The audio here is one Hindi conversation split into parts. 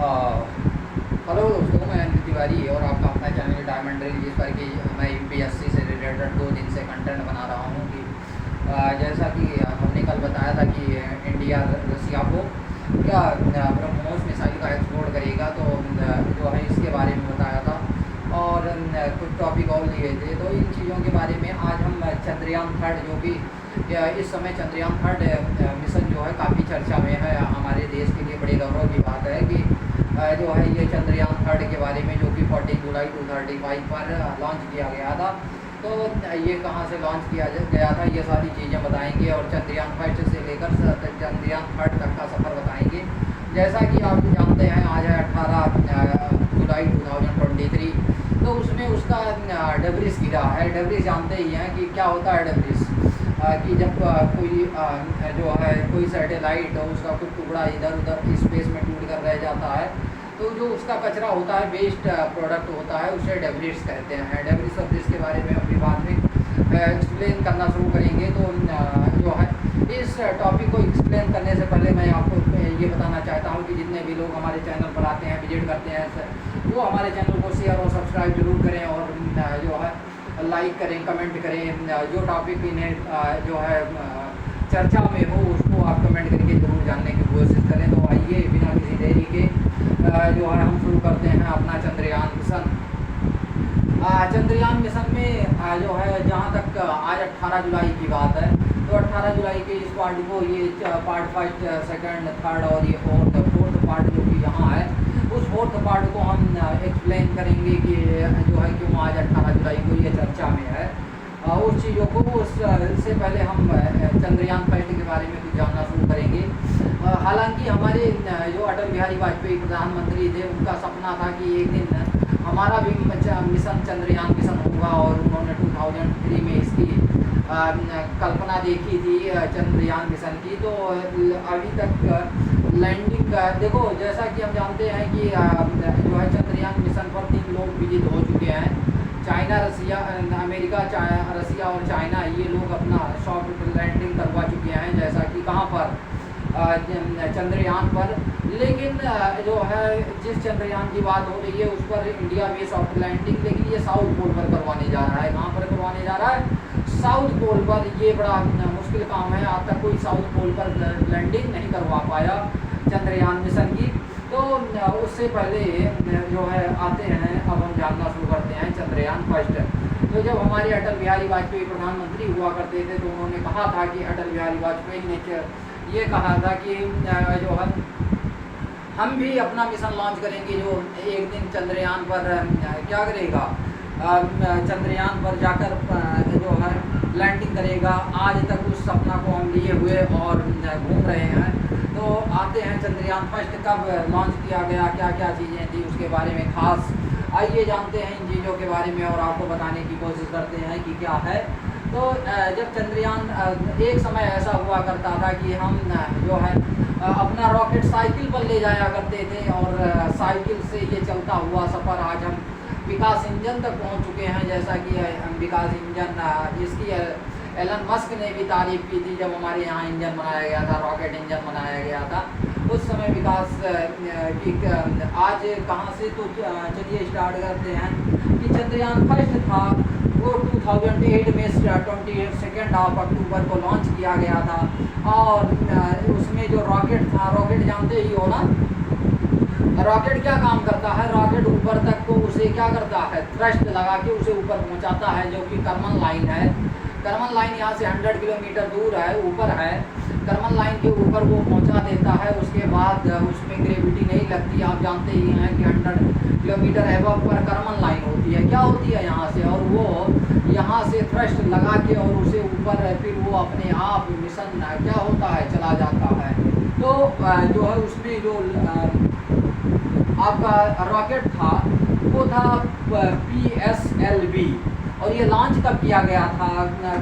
अ, हेलो दोस्तों, मैं अनिल तिवारी और आपका अपना चैनल डायमंड रील, जिस पर कि मैं यूपीएससी से रिलेटेड 2 दिन से कंटेंट बना रहा हूँ कि जैसा कि हमने कल बताया था कि इंडिया रसिया को क्या ब्रह्मोस मिसाइल का एक्सपोर्ट करेगा, तो जो है इसके बारे में बताया था। और कुछ टॉपिक और लिए थे, तो इन चीज़ों के बारे में आज हम चंद्रयान 3 जो कि इस समय चंद्रयान 3 मिशन जो है काफ़ी चर्चा में है। हमारे देश के लिए बड़ी गौरव की बात है कि जो है ये चंद्रयान 3 के बारे में, जो कि 14 जुलाई 2035 पर लॉन्च किया गया था। तो ये कहाँ से लॉन्च किया गया था, ये सारी चीज़ें बताएंगे और चंद्रयान 1 से लेकर चंद्रयान 3 तक का सफ़र बताएंगे। जैसा कि आप जानते हैं, आज है 18 जुलाई 2023। तो उसमें उसका डेब्रिस गिरा है। डेब्रिस जानते ही हैं कि क्या होता है डेब्रिस, कि जब कोई जो है कोई सैटेलाइट उसका कुछ टुकड़ा इधर उधर स्पेस में टूट कर रह जाता है, तो जो उसका कचरा होता है, वेस्ट प्रोडक्ट होता है, उसे डेब्रिस कहते हैं। डेब्रिस और जिसके बारे में अपनी बाद में एक्सप्लेन करना शुरू करेंगे। तो जो है इस टॉपिक को एक्सप्लेन करने से पहले मैं आपको ये बताना चाहता हूँ कि जितने भी लोग हमारे चैनल पर आते हैं, विजिट करते हैं, वो हमारे चैनल को शेयर और सब्सक्राइब जरूर करें और जो है लाइक करें, कमेंट करें। जो टॉपिक इन्हें जो है चर्चा में हो, उसको आप कमेंट करके ज़रूर जानने की कोशिश करें। तो आइए बिना किसी देरी के जो है हम शुरू करते हैं अपना चंद्रयान मिशन। चंद्रयान मिशन में जो है जहाँ तक आज 18 जुलाई की बात है, तो 18 जुलाई के इस पार्ट को, ये पार्ट फर्स्ट, सेकंड, थर्ड और ये फोर्थ पार्ट जो कि यहाँ है, उस फोर्थ पार्ट को हम एक्सप्लेन करेंगे कि जो है क्यों आज 18 जुलाई को ये चर्चा में है। उस चीज़ों को उससे पहले हम चंद्रयान 1 के बारे में कुछ जानना शुरू करेंगे। हालांकि हमारे जो अटल बिहारी वाजपेयी प्रधानमंत्री थे, उनका सपना था कि एक दिन हमारा भी मिशन चंद्रयान मिशन होगा, और उन्होंने 2003 में इसकी कल्पना देखी थी चंद्रयान मिशन की। तो अभी तक लैंडिंग देखो, जैसा कि हम जानते हैं कि जो है चंद्रयान मिशन पर 3 लोग विजिट हो चुके हैं। चाइना, रसिया, अमेरिका, रसिया और चाइना, ये लोग अपना सॉफ्ट लैंडिंग करवा चुके हैं, जैसा कि कहाँ पर चंद्रयान पर। लेकिन जो है जिस चंद्रयान की बात हो रही है, उस पर इंडिया भी सॉफ्ट लैंडिंग, लेकिन ये साउथ पोल पर करवाने जा रहा है। कहाँ पर करवाने जा रहा है? साउथ पोल पर। ये बड़ा मुश्किल काम है, आज तक कोई साउथ पोल पर लैंडिंग नहीं करवा पाया चंद्रयान मिशन की। तो उससे पहले जो है आते हैं, अब हम जानना शुरू करते हैं चंद्रयान 1। तो जब हमारे अटल बिहारी वाजपेयी प्रधानमंत्री हुआ करते थे, तो उन्होंने कहा था कि अटल बिहारी वाजपेयी ने ये कहा था कि जो हम भी अपना मिशन लॉन्च करेंगे, जो एक दिन चंद्रयान पर क्या करेगा, चंद्रयान पर जाकर जो है लैंडिंग करेगा। आज तक उस सपना को हम लिए हुए और घूम रहे हैं। तो आते हैं चंद्रयान 1 कब लॉन्च किया गया, क्या क्या चीज़ें थी उसके बारे में खास। आइए जानते हैं इन चीज़ों के बारे में और आपको बताने की कोशिश करते हैं कि क्या है। तो जब चंद्रयान, एक समय ऐसा हुआ करता था कि हम जो है अपना रॉकेट साइकिल पर ले जाया करते थे, और साइकिल से ये चलता हुआ सफ़र आज हम विकास इंजन तक पहुंच चुके हैं। जैसा कि विकास इंजन, जिसकी एलन मस्क ने भी तारीफ की थी जब हमारे यहाँ इंजन बनाया गया था, रॉकेट इंजन बनाया गया था उस समय विकास की। आज कहाँ से, तो चलिए स्टार्ट करते हैं कि चंद्रयान 1 था, वो 2008 में 22 अक्टूबर को लॉन्च किया गया था। और उसमें जो रॉकेट था, रॉकेट जानते ही हो ना, रॉकेट क्या काम करता है? रॉकेट ऊपर तक को उसे क्या करता है, थ्रस्ट लगा के उसे ऊपर पहुंचाता है, जो कि कर्मन लाइन है। कर्मन लाइन यहाँ से 100 किलोमीटर दूर है, ऊपर है। कर्मन लाइन के ऊपर वो पहुंचा देता है। उसके बाद उसमें ग्रेविटी नहीं लगती। आप जानते ही हैं कि 100 किलोमीटर एबव पर कर्मन लाइन होती है। क्या होती है यहाँ से, और वो यहाँ से थ्रस्ट लगा के और उसे ऊपर फिर वो अपने आप मिशन क्या होता है, चला जाता है। तो जो है उसमें जो आपका रॉकेट था, वो था PSLV, और ये लॉन्च कब किया गया था?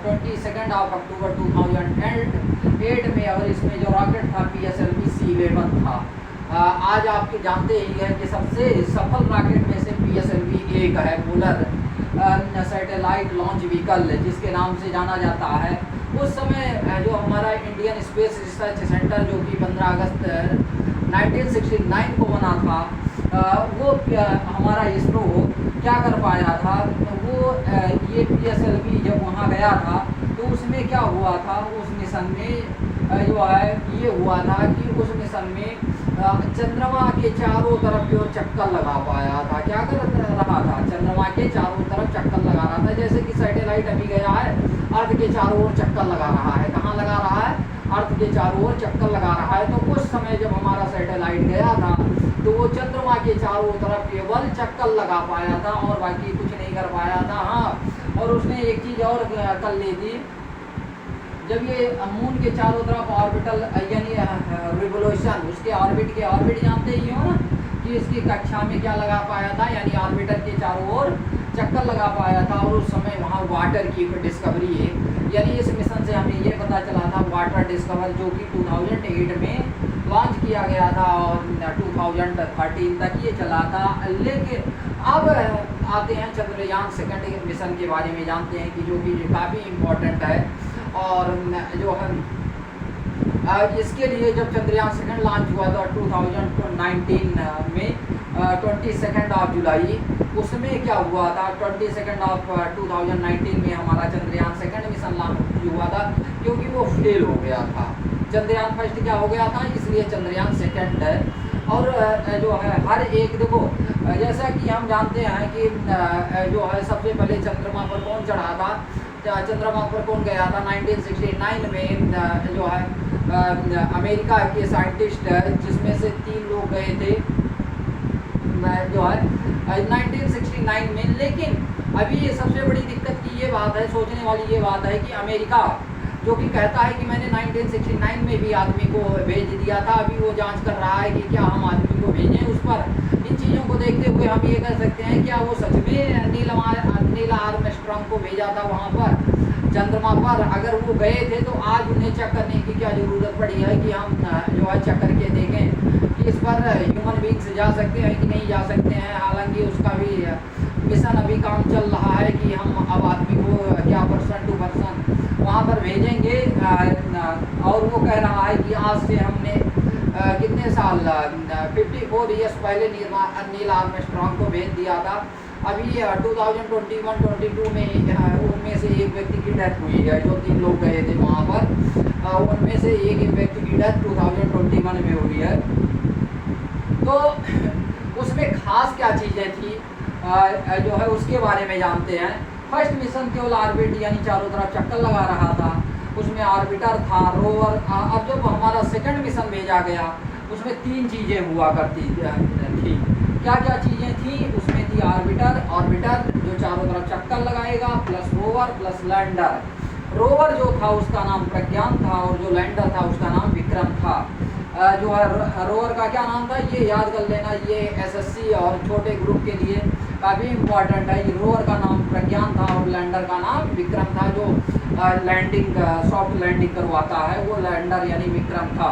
22 अक्टूबर 2008 में। और इसमें जो रॉकेट था PSLV C11 था। आज आप जानते ही हैं कि सबसे सफल रॉकेट में से PSLV एक है, पोलर सैटेलाइट लॉन्च व्हीकल, जिसके नाम से जाना जाता है। उस समय जो हमारा इंडियन स्पेस रिसर्च सेंटर, जो कि 15 अगस्त 1969 को बना था, वो हमारा इसरो क्या कर पाया था, वो ये PSLV जब वहाँ गया था तो उसमें क्या हुआ था, उस मिशन में जो है ये हुआ था कि उस मिशन में चंद्रमा के चारों तरफ की ओर चक्कर लगा पाया था। क्या कर रहा था, चंद्रमा के चारों तरफ चक्कर लगा रहा था। जैसे कि सैटेलाइट अभी गया है अर्थ के चारों ओर चक्कर लगा रहा है। कहाँ लगा रहा है, अर्थ के चारों ओर चक्कर लगा रहा है। तो उस समय जब हमारा सैटेलाइट गया था तो वो चंद्रमा के चारों तरफ केवल चक्कर लगा पाया था और बाकी कुछ नहीं कर पाया था। हाँ, और उसने एक चीज़ और कर ली थी, जब ये मून के चारों तरफ ऑर्बिटल यानी रिवोल्यूशन, उसके ऑर्बिट जानते ही हो ना कि इसकी कक्षा में क्या लगा पाया था, यानी ऑर्बिटर के चारों ओर चक्कर लगा पाया था। और उस समय वहाँ वाटर की डिस्कवरी है, यानी इस मिशन से हमें ये पता चला था वाटर डिस्कवर, जो कि 2008 में लॉन्च किया गया था और 2013 तक ये चला था। लेकिन अब आते हैं चंद्रयान सेकंड मिशन के बारे में जानते हैं कि जो कि काफ़ी इम्पोर्टेंट है। और जो है इसके लिए जब चंद्रयान सेकंड लॉन्च हुआ था 2019 में 22 जुलाई, उसमें क्या हुआ था, 22 2019 में हमारा चंद्रयान सेकंड मिशन लॉन्च हुआ था, क्योंकि वो फेल हो गया था। चंद्रयान फर्स्ट क्या हो गया था, इसलिए चंद्रयान सेकंड है। और जो है हर एक देखो, जैसा कि हम जानते हैं कि जो है सबसे पहले चंद्रमा पर कौन चढ़ा था, चंद्रमा पर कौन गया था 1969 में, जो है अमेरिका के साइंटिस्ट जिसमें से 3 लोग गए थे जो है 1969 में। लेकिन अभी ये सबसे बड़ी दिक्कत की ये बात है, सोचने वाली ये बात है कि अमेरिका जो कि कहता है कि मैंने 1969 में भी आदमी को भेज दिया था, अभी वो जांच कर रहा है कि क्या हम आदमी को भेजें उस पर। इन चीज़ों को देखते हुए हम ये कह सकते हैं क्या वो सच में नील आर्मस्ट्रांग को भेजा था वहाँ पर चंद्रमा पर। अगर वो गए थे तो आज उन्हें चेक करने की क्या ज़रूरत पड़ी है कि हम जो है चेक करके देखें कि इस पर ह्यूमन बींग्स जा सकते हैं कि नहीं जा सकते हैं। हालांकि उसका भी मिशन अभी काम चल रहा है कि हम अब आदमी को क्या % वहाँ पर भेजेंगे। और वो कह रहा है कि आज से हमने कितने साल 54 ईयर्स पहले नील आर्मस्ट्रांग को भेज दिया था। अभी 2021-22 में उनमें से एक व्यक्ति की डेथ हुई है, जो 3 लोग गए थे वहाँ पर, उनमें से एक व्यक्ति की डेथ 2021 में हुई है। तो उसमें खास क्या चीज़ें थी जो है उसके बारे में जानते हैं। फर्स्ट मिशन केवल ऑर्बिट यानी चारों तरफ चक्कर लगा रहा था, उसमें ऑर्बिटर था, रोवर। अब जब हमारा सेकंड मिशन भेजा गया उसमें 3 चीज़ें हुआ करती थी। क्या क्या चीज़ें थी उसमें थी ऑर्बिटर जो चारों तरफ चक्कर लगाएगा, plus rover plus lander. Rover जो था उसका नाम प्रज्ञान था और जो लैंडर था उसका नाम विक्रम था। जो है रोवर का क्या नाम था ये याद कर लेना, ये SSC और छोटे ग्रुप के लिए काफ़ी इम्पोर्टेंट है। ये रोवर का नाम प्रज्ञान था और लैंडर का नाम विक्रम था। जो लैंडिंग सॉफ्ट लैंडिंग करवाता है वो लैंडर यानी विक्रम था।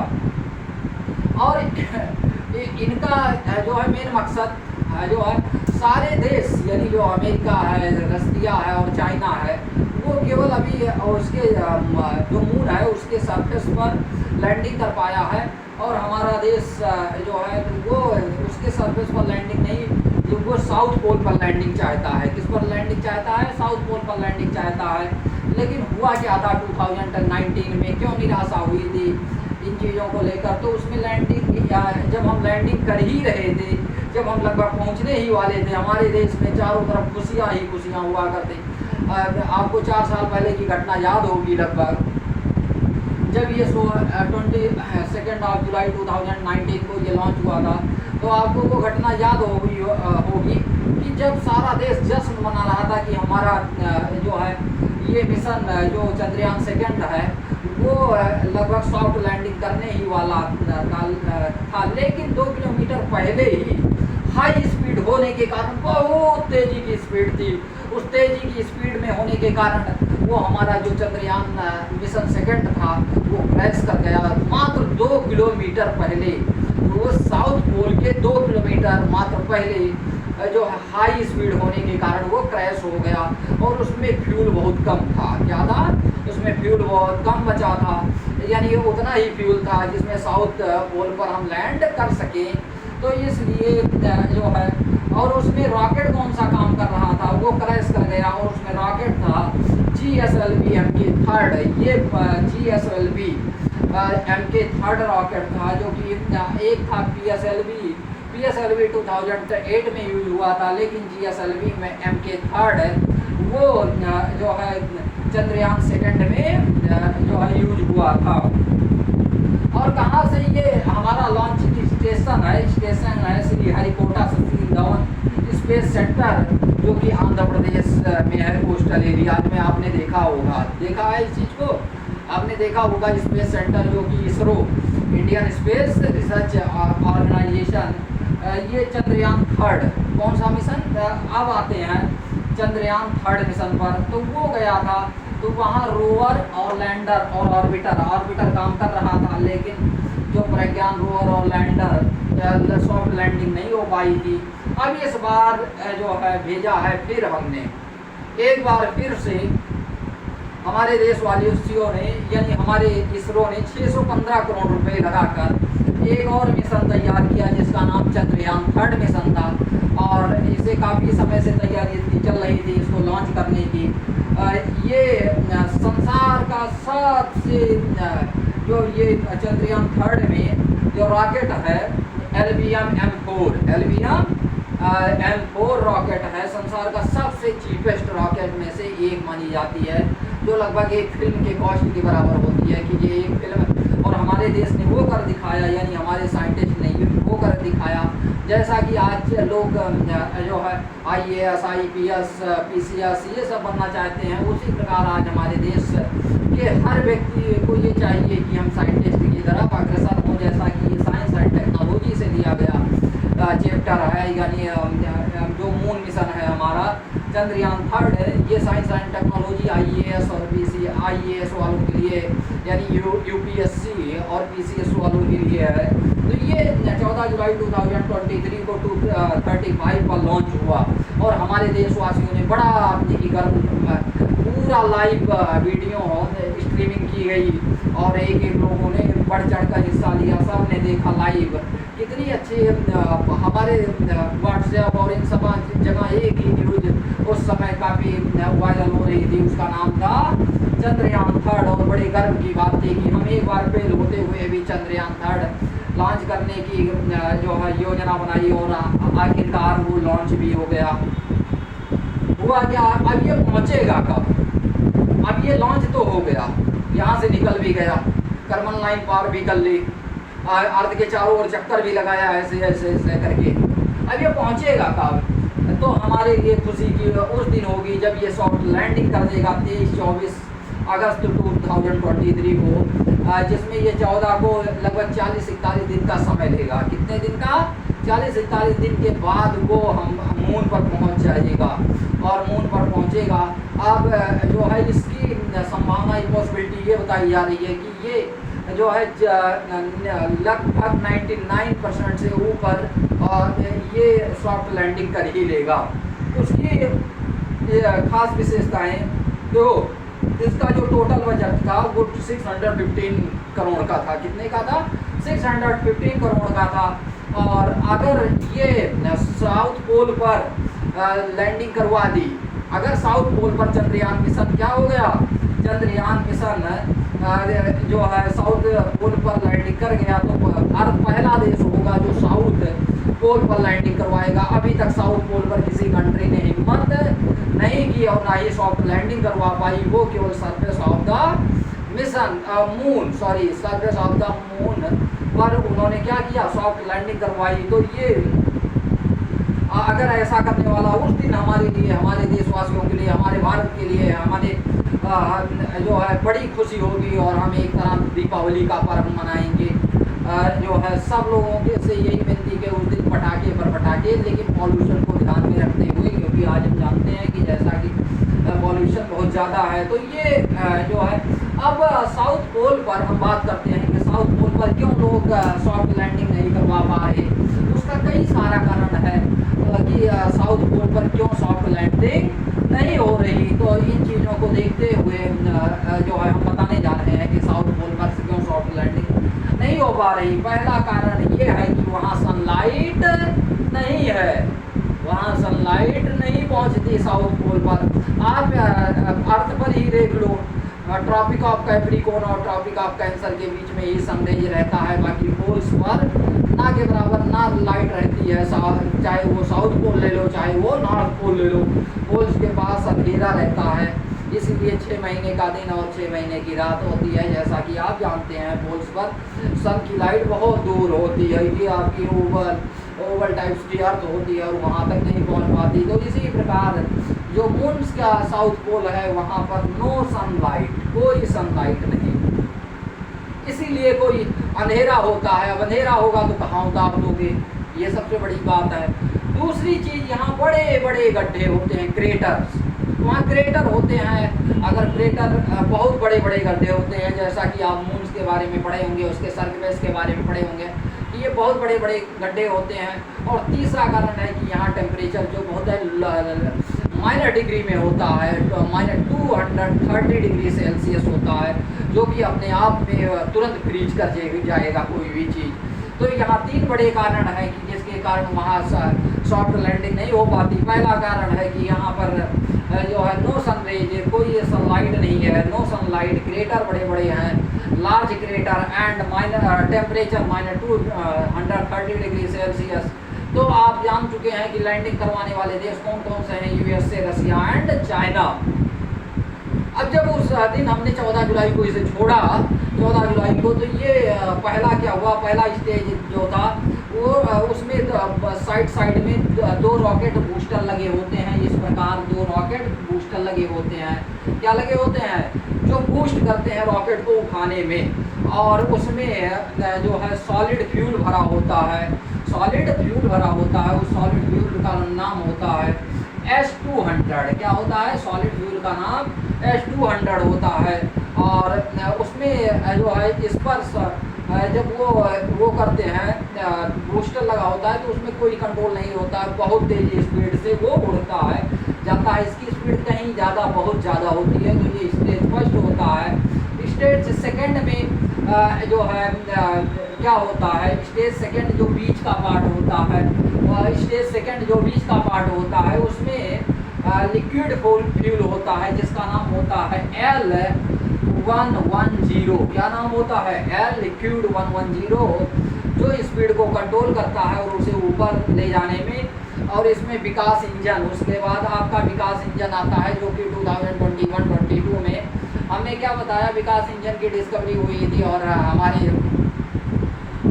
और इनका जो है मेन मकसद जो है सारे देश यानी जो अमेरिका है, रसिया है और चाइना है, वो केवल अभी उसके जो मून है उसके सरफेस पर लैंडिंग कर पाया है। और हमारा देश जो है वो उसके सरफेस पर लैंडिंग नहीं, वो साउथ पोल पर लैंडिंग चाहता है। किस पर लैंडिंग चाहता है, साउथ पोल पर लैंडिंग चाहता है। लेकिन हुआ क्या था 2019 में, क्यों निराशा हुई थी इन चीज़ों को लेकर। तो उसमें लैंडिंग जब हम लैंडिंग कर ही रहे थे, जब हम लगभग पहुंचने ही वाले थे, हमारे देश में चारों तरफ खुशियाँ ही खुशियाँ हुआ करती। आपको 4 साल पहले की घटना याद होगी लगभग, जब ये 22 जुलाई 2019 को ये लॉन्च हुआ था। तो आपको वो घटना याद होगी कि जब सारा देश जश्न मना रहा था कि हमारा जो है ये मिशन जो चंद्रयान सेकंड है वो लगभग सॉफ्ट लैंडिंग करने ही वाला था। लेकिन 2 किलोमीटर पहले ही हाई स्पीड होने के कारण, बहुत तेज़ी की स्पीड थी, उस तेज़ी की स्पीड में होने के कारण वो हमारा जो चंद्रयान मिशन सेकंड था वो क्रैश कर गया। मात्र 2 किलोमीटर पहले, वो साउथ पोल के 2 किलोमीटर मात्र पहले जो हाई स्पीड होने के कारण वो क्रैश हो गया। और उसमें फ्यूल बहुत कम था। क्या था उसमें? फ्यूल बहुत कम बचा था। यानी उतना ही फ्यूल था जिसमें साउथ पोल पर हम लैंड कर सकें। तो इसलिए जो है, और उसमें रॉकेट कौन सा काम कर रहा था, वो क्रैश कर गया। और उसमें रॉकेट था GSLV MK3। ये GSLV MK3 रॉकेट था, जो कि एक था PSLV 2008 में यूज हुआ था, लेकिन GSLV में MK3 वो जो है चंद्रयान सेकंड में जो है यूज हुआ था। और कहाँ से ये हमारा लॉन्चिंग स्टेशन है श्रीहरिकोटा सतीश धवन स्पेस सेंटर, जो कि आंध्र प्रदेश में है, कोस्टल एरिया में। आपने देखा है इस चीज़ को, आपने देखा होगा स्पेस सेंटर, जो कि ISRO Indian space research organisation, ये चंद्रयान 3 कौन सा मिशन, अब आते हैं चंद्रयान 3 मिशन पर। तो वो गया था, तो वहाँ रोवर और लैंडर और ऑर्बिटर काम कर रहा था, लेकिन जो प्रज्ञान रोवर और लैंडर सॉफ्ट लैंडिंग नहीं हो पाई थी। अब इस बार जो है भेजा है फिर हमने, एक बार फिर से हमारे देशवासियों ने, यानी हमारे इसरो ने 615 करोड़ रुपए लगाकर एक और मिशन तैयार किया, जिसका नाम चंद्रयान 3 मिशन था। और इसे काफ़ी समय से तैयारी चल रही थी इसको लॉन्च करने की। ये संसार का सबसे जो ये चंद्रयान 3 में जो रॉकेट है LVM M4 रॉकेट है, संसार का सबसे चीपेस्ट रॉकेट में से एक मानी जाती है, जो लगभग एक फिल्म के कॉस्ट के बराबर होती है। कि ये एक फिल्म, और हमारे देश ने वो कर दिखाया, यानी हमारे साइंटिस्ट ने वो कर दिखाया। जैसा कि आज लोग जो है IAS IPS PCS ये सब बनना चाहते हैं, उसी प्रकार आज हमारे देश के हर व्यक्ति को ये चाहिए कि हम साइंटिस्ट की तरफ अग्रसर हों। जैसा कि ये साइंस एंड टेक्नोलॉजी से दिया गया चैप्टर है, यानी जो मून मिशन है हमारा चंद्रयान 3 है, ये साइंस एंड टेक्नोलॉजी IAS और IAS वालों के लिए, यानी UPSC और PCS वालों के लिए है। तो ये 14 जुलाई 2023 को 2:35 पर लॉन्च हुआ, और हमारे देशवासियों ने बड़ा अपनी गर्व, पूरा लाइव वीडियो स्ट्रीमिंग की गई, और एक लोगों ने बढ़ चढ़ कर हिस्सा लिया, सब ने देखा लाइव। कितनी अच्छी हमारे व्हाट्सएप और इन सब जगह एक ही न्यूज उस समय काफ़ी वायरल हो रही थी, उसका नाम था चंद्रयान 3। और बड़े गर्व की बात थी कि हम एक बार फेल होते हुए भी चंद्रयान 3 लॉन्च करने की जो है योजना बनाई, और आखिरकार वो लॉन्च भी हो गया। हुआ क्या, अब ये पहुँचेगा कब, अब ये लॉन्च तो हो गया, यहाँ से निकल भी गया, करमन लाइन पार भी कर ली, अर्थ के चारों ओर चक्कर भी लगाया ऐसे करके। अब ये पहुँचेगा कब, तो हमारे लिए खुशी की उस दिन होगी जब ये सॉफ्ट लैंडिंग कर देगा 23-24 अगस्त 2023 को, जिसमें ये 14 को लगभग 40-41 दिन का समय लेगा। कितने दिन का, 40-41 दिन के बाद वो हम मून पर पहुंच जाएगा, और मून पर पहुंचेगा। अब जो है इसकी संभावना, पॉसिबिलिटी ये बताई जा रही है कि ये जो है लगभग 99% से ऊपर, और ये सॉफ्ट लैंडिंग कर ही लेगा। उसकी खास विशेषताएं, तो इसका जो टोटल बजट था वो 615 करोड़ का था। कितने का था, 615 करोड़ का था। और अगर ये साउथ पोल पर लैंडिंग करवा दी, अगर साउथ पोल पर चंद्रयान मिशन क्या हो गया, चंद्रयान मिशन जो है साउथ पोल पर लैंडिंग कर गया, तो भारत पहला देश होगा जो साउथ पोल पर लैंडिंग करवाएगा। अभी तक साउथ पोल पर किसी कंट्री ने हिम्मत नहीं की, और ना ही सॉफ्ट लैंडिंग करवा पाई। वो केवल surface of the mission surface of the moon पर उन्होंने क्या किया, सॉफ्ट लैंडिंग करवाई। तो ये अगर ऐसा करने वाला उस दिन हमारे लिए, हमारे देशवासियों के लिए, हमारे भारत के लिए, हमारे जो है बड़ी खुशी होगी, और हम एक तरह दीपावली का पर्व मनाएंगे। जो है सब लोगों के से यही विनती कि उस दिन पटाखे पर पटाखे, लेकिन पॉल्यूशन को ध्यान में रखते हुए, क्योंकि आज हम जानते हैं कि जैसा कि पॉल्यूशन बहुत ज़्यादा है। तो ये जो है, अब साउथ पोल पर हम बात करते हैं कि साउथ पोल पर क्यों लोग सॉफ्ट लैंडिंग नहीं करवा पा रहे। उसका कई सारा कारण है कि साउथ पोल पर क्यों सॉफ्ट लैंडिंग नहीं हो रही। तो इन चीज़ों को देखते हुए जो है हम बताने जा रहे हैं कि साउथ पोल पर क्यों पा रही? पहला कारण ये है कि वहाँ सनलाइट नहीं है, वहाँ सनलाइट नहीं पहुँचती साउथ पोल पर। आप अर्थ पर ही देख लो, ट्रॉपिक ऑफ कैप्रिकॉर्न और ट्रॉपिक ऑफ कैंसर के बीच में ही सनरेज रहता है, बाकी पोल्स पर ना के बराबर ना लाइट रहती है। चाहे वो साउथ पोल ले लो, चाहे वो नॉर्थ पोल ले लो, पोल्स के पास अंधेरा रहता है। इसीलिए 6 महीने का दिन और 6 महीने की रात होती है। जैसा कि आप जानते हैं, पोल्स पर सन की लाइट बहुत दूर होती है, ये आपकी ओवल टाइप्स की अर्थ होती है और वहाँ तक नहीं पहुँच पाती। तो इसी प्रकार जो मून का साउथ पोल है वहाँ पर नो सनलाइट, कोई सनलाइट नहीं, इसीलिए कोई अंधेरा होता है। अब अंधेरा होगा तो कहाँ उतार दोगे, ये सबसे बड़ी बात है। दूसरी चीज़, यहाँ बड़े बड़े गड्ढे होते हैं, क्रेटर्स, वहाँ क्रेटर होते हैं। अगर क्रेटर बहुत बड़े बड़े गड्ढे होते हैं, जैसा कि आप मून्स के बारे में पढ़े होंगे, उसके सरफेस के बारे में पढ़े होंगे कि ये बहुत बड़े बड़े गड्ढे होते हैं। और तीसरा कारण है कि यहाँ टेम्परेचर जो बहुत है माइनस डिग्री में होता है, -230 डिग्री सेल्सियस होता है, जो कि अपने आप में तुरंत फ्रीज कर जाएगा कोई भी चीज़। तो यहाँ 3 बड़े कारण हैं कि जिसके कारण वहाँ सॉफ्ट लैंडिंग नहीं हो पाती। पहला कारण है कि यहाँ पर जो है नो सनरेज, कोई सनलाइट नहीं है, नो सनलाइट, क्रेटर बड़े बड़े हैं, large crater and temperature -230 degree Celsius. तो आप जान चुके हैं कि लैंडिंग करवाने वाले देश कौन कौन से हैं, यूएसए, रसिया एंड चाइना। अब जब उस दिन हमने 14 जुलाई को इसे छोड़ा, 14 जुलाई को, तो ये पहला क्या हुआ, पहला स्टेज जो था वो उसमें साइड में 2 रॉकेट बूस्टर लगे होते हैं। इस प्रकार 2 रॉकेट बूस्टर लगे होते हैं। क्या लगे होते हैं? जो बूस्ट करते हैं रॉकेट को उठाने में, और उसमें जो है सॉलिड फ्यूल भरा होता है, सॉलिड फ्यूल भरा होता है। उस सॉलिड फ्यूल का नाम होता है S-200। क्या होता है? सॉलिड फ्यूल का नाम S-200 होता है। और उसमें जो है इस पर जब वो करते हैं, बूस्टर लगा होता है, तो उसमें कोई कंट्रोल नहीं होता है, बहुत तेज़ी स्पीड से वो उड़ता है जाता है। इसकी स्पीड कहीं ज़्यादा, बहुत ज़्यादा होती है। तो ये स्टेज फर्स्ट होता है। स्टेज सेकंड में जो है क्या होता है, स्टेज सेकंड जो बीच का पार्ट होता है, स्टेज सेकंड जो बीच का पार्ट होता है, उसमें लिक्विड फ्यूल होता है, जिसका नाम होता है L110। क्या नाम होता है? L लिक्विड 110, जो स्पीड को कंट्रोल करता है और उसे ऊपर ले जाने में। और इसमें विकास इंजन, उसके बाद आपका विकास इंजन आता है, जो कि 2021-22 में हमने क्या बताया, विकास इंजन की डिस्कवरी हुई थी और हमारे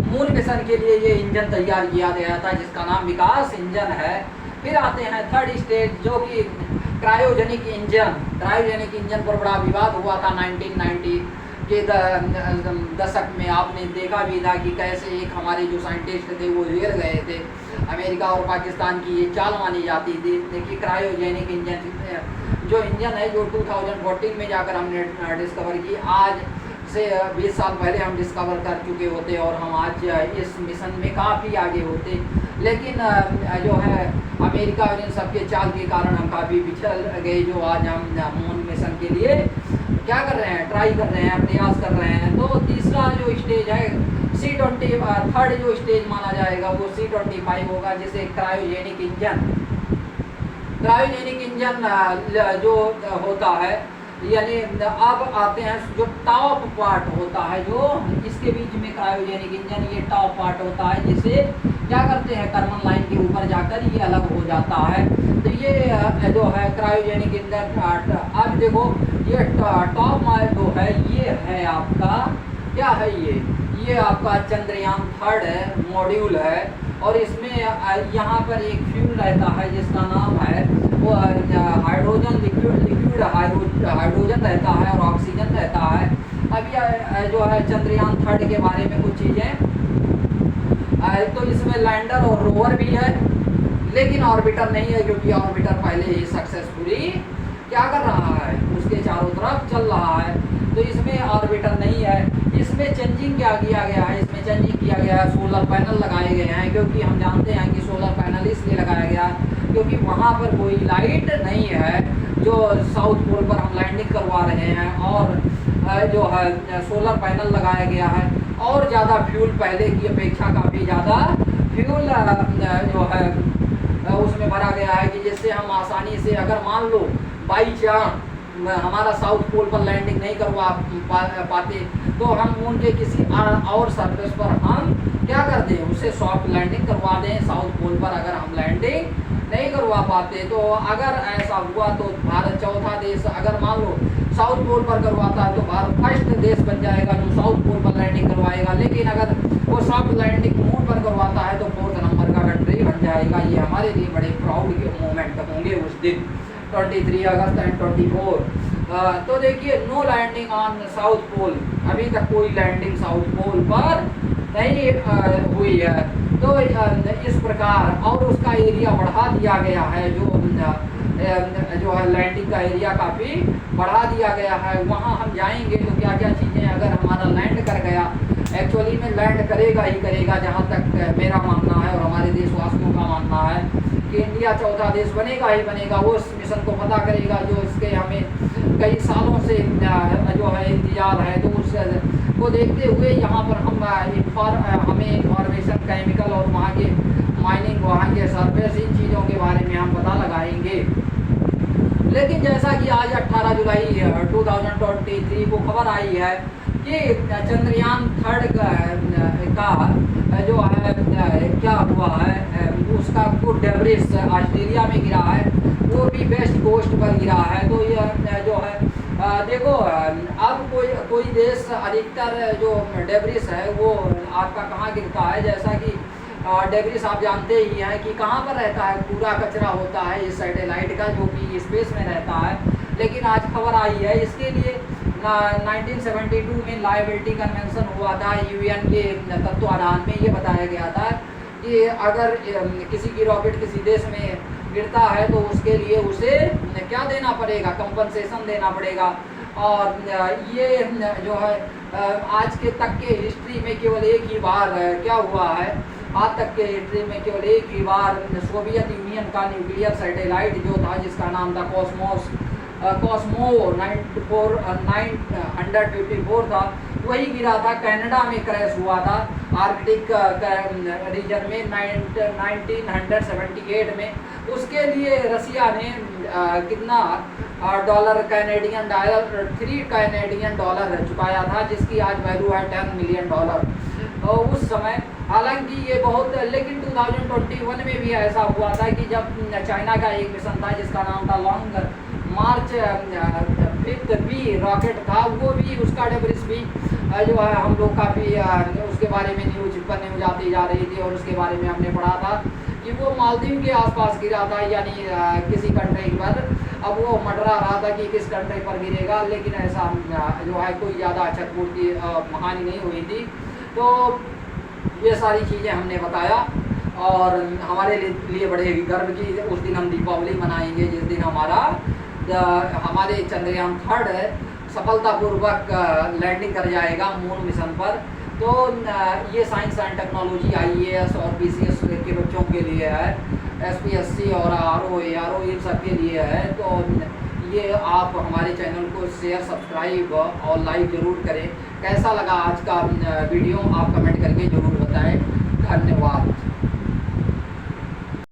मून मिशन के लिए ये इंजन तैयार किया गया था, जिसका नाम विकास इंजन है। फिर आते हैं थर्ड स्टेज, जो कि क्रायोजेनिक इंजन। क्रायोजेनिक इंजन पर बड़ा विवाद हुआ था 1990 के दशक में। आपने देखा भी था कि कैसे एक हमारे जो साइंटिस्ट थे वो गिर गए थे। अमेरिका और पाकिस्तान की ये चाल मानी जाती थी। देखिए, क्रायोजेनिक इंजन जो इंजन है, जो 2014 में जाकर हमने डिस्कवर की, आज से 20 साल पहले हम डिस्कवर कर चुके होते और हम आज इस मिशन में काफ़ी आगे होते। लेकिन जो है अमेरिका और इन सब के चाल के कारण हम काफ़ी पिछड़ गए, जो आज हम मून मिशन के लिए क्या कर रहे हैं, ट्राई कर रहे हैं, प्रयास कर रहे हैं। तो तीसरा जो स्टेज है, C-20, थर्ड जो स्टेज माना जाएगा वो C-25 होगा, जिसे क्रायोजेनिक इंजन, क्रायोजेनिक इंजन जो होता है, यानी अब आते हैं जो टॉप पार्ट होता है, जो इसके बीच में क्रायोजेनिक इंजन, ये टॉप पार्ट होता है, जिसे क्या करते हैं, कर्मन लाइन के ऊपर जाकर ये अलग हो जाता है। तो ये जो है क्रायोजेनिक इंजन। अब देखो, ये टॉप मार्क जो है, ये है आपका क्या है, ये आपका चंद्रयान 3 मॉड्यूल है। और इसमें यहाँ पर एक फ्यूल रहता है, जिसका नाम है वो हाइड्रोजन, लिक्विड हाइड्रोजन रहता है और ऑक्सीजन रहता है। अब यह जो है चंद्रयान 3 के बारे में कुछ चीज़ें, तो इसमें लैंडर और रोवर भी है, लेकिन ऑर्बिटर नहीं है, क्योंकि ऑर्बिटर पहले ही सक्सेसफुली क्या कर रहा है, उसके चारों तरफ चल रहा है। तो इसमें ऑर्बिटर नहीं है। इसमें चेंजिंग क्या किया गया है, इसमें चेंजिंग किया गया है, सोलर पैनल लगाए गए हैं। क्योंकि हम जानते हैं कि सोलर पैनल इसलिए लगाया गया है क्योंकि वहाँ पर कोई लाइट नहीं है, जो साउथ पोल पर हम लैंडिंग करवा रहे हैं, और जो है सोलर पैनल लगाया गया है। और ज़्यादा फ्यूल पहले की अपेक्षा काफ़ी ज़्यादा फ्यूल जो है उसमें भरा गया है कि जिससे हम आसानी से, अगर मान लो बाई चांस हमारा साउथ पोल पर लैंडिंग नहीं करवा पाते तो हम मून के किसी और सरफेस पर हम क्या कर दें, उसे सॉफ्ट लैंडिंग करवा दें। साउथ पोल पर अगर हम लैंडिंग नहीं करवा पाते तो अगर ऐसा हुआ तो भारत चौथा देश, अगर मान लो साउथ पोल पर करवाता है तो भारत फर्स्ट देश बन जाएगा जो साउथ पोल पर लैंडिंग करवाएगा। लेकिन अगर वो सॉफ्ट लैंडिंग मून पर करवाता है तो 4th नंबर का कंट्री बन जाएगा। ये हमारे लिए बड़े प्राउड के मोमेंट होंगे उस दिन 23 अगस्त एंड 24। तो देखिए, no landing on south pole, अभी तक कोई लैंडिंग साउथ पोल पर नहीं हुई है। तो इस प्रकार और उसका एरिया बढ़ा दिया गया है, जो है लैंडिंग का एरिया काफ़ी बढ़ा दिया गया है। वहाँ हम जाएंगे तो क्या क्या चीज़ें, अगर हमारा लैंड कर गया, एक्चुअली में लैंड करेगा ही करेगा, जहाँ तक मेरा मानना है और हमारे देशवासियों का मानना है कि इंडिया चौथा देश बनेगा ही बनेगा। वो इस मिशन को पता करेगा जो इसके हमें कई सालों से जो है इंतजार है। तो उस को देखते हुए यहाँ पर हम हमें इंफॉर्मेशन, केमिकल और वहाँ के माइनिंग, वहाँ के सरफेस, इन चीज़ों के बारे में हम पता लगाएंगे। लेकिन जैसा कि आज 18 जुलाई 2023 को खबर आई है कि चंद्रयान 3 का जो है क्या हुआ है, उसका कुछ डेब्रिस ऑस्ट्रेलिया में गिरा है, वो भी वेस्ट कोस्ट पर गिरा है। तो ये जो है देखो, अब कोई देश अधिकतर जो डेब्रिस है वो आपका कहाँ गिरता है, जैसा कि डेब्रिस आप जानते ही हैं कि कहाँ पर रहता है, पूरा कचरा होता है इस सैटेलाइट का जो कि स्पेस में रहता है। लेकिन आज खबर आई है इसके लिए 1972 में लायबिलिटी कन्वेंशन हुआ था यूएन के तत्वाधान में। ये बताया गया था कि अगर किसी की रॉकेट किसी देश में गिरता है तो उसके लिए उसे क्या देना पड़ेगा, कंपनसेशन देना पड़ेगा। और ये जो है आज के तक के हिस्ट्री में केवल एक ही बार क्या हुआ है, आज तक के हिस्ट्री में केवल एक ही बार सोवियत यूनियन का न्यूक्लियर सैटेलाइट जो था, जिसका नाम था कॉस्मो 954 था, वही गिरा था, कनाडा में क्रैश हुआ था आर्कटिक रीजन में 1978 में। उसके लिए रसिया ने कितना dollar, Canadian dollar 3 Canadian dollar चुकाया था, जिसकी आज वैल्यू है $10 मिलियन उस समय। हालांकि ये बहुत, लेकिन 2021 में भी ऐसा हुआ था कि जब चाइना का एक मिशन था जिसका नाम था लॉन्ग मार्च 5th भी रॉकेट था, वो भी उसका डेब्रिस भी जो है हम लोग काफ़ी उसके बारे में न्यूज आती जा रही थी और उसके बारे में हमने पढ़ा था कि वो मालदीव के आसपास गिरा था, यानी किसी कंट्री पर। अब वो मंडरा रहा था कि किस कंट्री पर गिरेगा, लेकिन ऐसा जो है कोई ज़्यादा क्षतिपूर्ति हानि नहीं हुई थी। तो ये सारी चीज़ें हमने बताया और हमारे लिए बड़े गर्व की उस दिन हम दीपावली मनाएंगे जिस दिन हमारे चंद्रयान 3 सफलतापूर्वक लैंडिंग कर जाएगा मून मिशन पर। तो ये साइंस एंड टेक्नोलॉजी IAS और PCS के बच्चों के लिए है, SPSC और RO इन सब के लिए है। तो ये आप हमारे चैनल को शेयर, सब्सक्राइब और लाइक ज़रूर करें। कैसा लगा आज का वीडियो आप कमेंट करके ज़रूर बताएं। धन्यवाद।